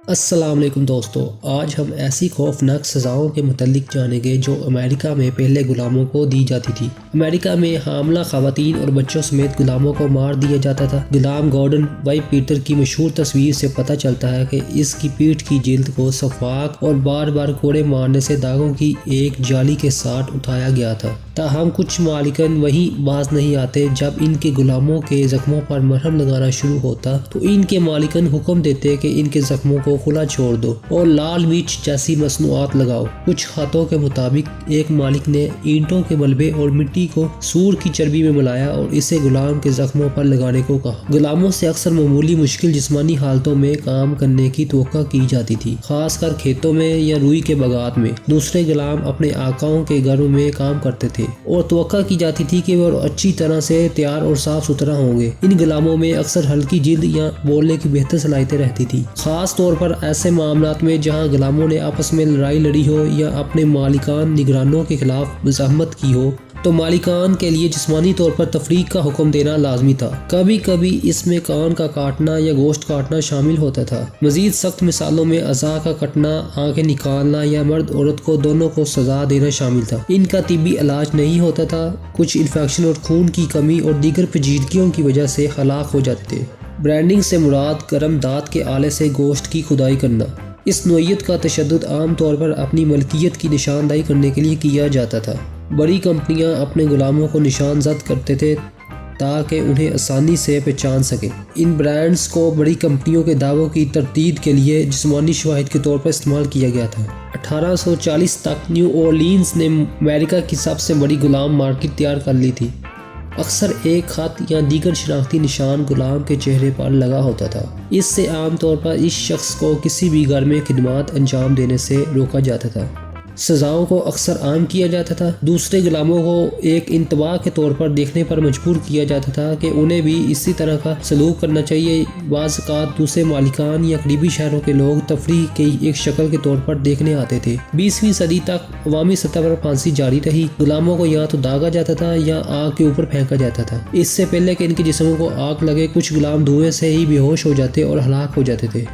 السلام علیکم دوستو، آج ہم ایسی خوفناک سزاؤں کے متعلق جانیں گے جو امریکہ میں پہلے غلاموں کو دی جاتی تھی۔ امریکہ میں حاملہ خواتین اور بچوں سمیت غلاموں کو مار دیا جاتا تھا۔ غلام گارڈن وائی پیٹر کی مشہور تصویر سے پتہ چلتا ہے کہ اس کی پیٹھ کی جلد کو شفاف اور بار بار کوڑے مارنے سے داغوں کی ایک جالی کے ساتھ اٹھایا گیا تھا۔ تاہم کچھ مالکان وہیں باز نہیں آتے۔ جب ان کے غلاموں کے زخموں پر مرہم لگانا شروع ہوتا تو ان کے مالکان حکم دیتے کہ ان کے زخموں کو کھلا چھوڑ دو اور لال مرچ جیسی مصنوعات لگاؤ۔ کچھ خطوں کے مطابق ایک مالک نے اینٹوں کے ملبے اور مٹی کو سور کی چربی میں ملایا اور اسے غلام کے زخموں پر لگانے کو کہا۔ غلاموں سے اکثر معمولی مشکل جسمانی حالتوں میں کام کرنے کی توقع کی جاتی تھی، خاص کر کھیتوں میں یا روئی کے باغات میں۔ دوسرے غلام اپنے آقاؤں کے گھروں میں کام کرتے تھے اور توقع کی جاتی تھی کہ وہ اچھی طرح سے تیار اور صاف ستھرا ہوں گے۔ ان غلاموں میں اکثر ہلکی جلد یا بولنے کی بہتر صلاحیتیں رہتی تھی، خاص طور پر ایسے معاملات میں جہاں غلاموں نے آپس میں لڑائی لڑی ہو یا اپنے مالکان نگرانوں کے خلاف مزاحمت کی ہو تو مالکان کے لیے جسمانی طور پر تفریق کا حکم دینا لازمی تھا۔ کبھی کبھی اس میں کان کا کاٹنا یا گوشت کاٹنا شامل ہوتا تھا۔ مزید سخت مثالوں میں اعضاء کا کٹنا، آنکھیں نکالنا یا مرد عورت کو دونوں کو سزا دینا شامل تھا۔ ان کا طبی علاج نہیں ہوتا تھا۔ کچھ انفیکشن اور خون کی کمی اور دیگر پیچیدگیوں کی وجہ سے ہلاک ہو جاتے تھے۔ برینڈنگ سے مراد گرم دھات کے آلے سے گوشت کی کھدائی کرنا۔ اس نوعیت کا تشدد عام طور پر اپنی ملکیت کی نشاندہی کرنے کے لیے کیا جاتا تھا۔ بڑی کمپنیاں اپنے غلاموں کو نشان زد کرتے تھے تاکہ انہیں آسانی سے پہچان سکیں۔ ان برانڈز کو بڑی کمپنیوں کے دعووں کی تردید کے لیے جسمانی شواہد کے طور پر استعمال کیا گیا تھا۔ 1840 تک نیو اورلینز نے امریکہ کی سب سے بڑی غلام مارکیٹ تیار کر لی تھی۔ اکثر ایک خط یا دیگر شناختی نشان غلام کے چہرے پر لگا ہوتا تھا۔ اس سے عام طور پر اس شخص کو کسی بھی گھر میں خدمات انجام دینے سے روکا جاتا تھا۔ سزاؤں کو اکثر عام کیا جاتا تھا۔ دوسرے غلاموں کو ایک انتباہ کے طور پر دیکھنے پر مجبور کیا جاتا تھا کہ انہیں بھی اسی طرح کا سلوک کرنا چاہیے۔ بعض اوقات دوسرے مالکان یا قریبی شہروں کے لوگ تفریح کی ایک شکل کے طور پر دیکھنے آتے تھے۔ 20ویں صدی تک عوامی سطح پر پھانسی جاری رہی۔ غلاموں کو یا تو داغا جاتا تھا یا آگ کے اوپر پھینکا جاتا تھا۔ اس سے پہلے کہ ان کے جسموں کو آگ لگے، کچھ غلام دھوئیں سے ہی بے ہوش ہو جاتے اور ہلاک ہو جاتے تھے۔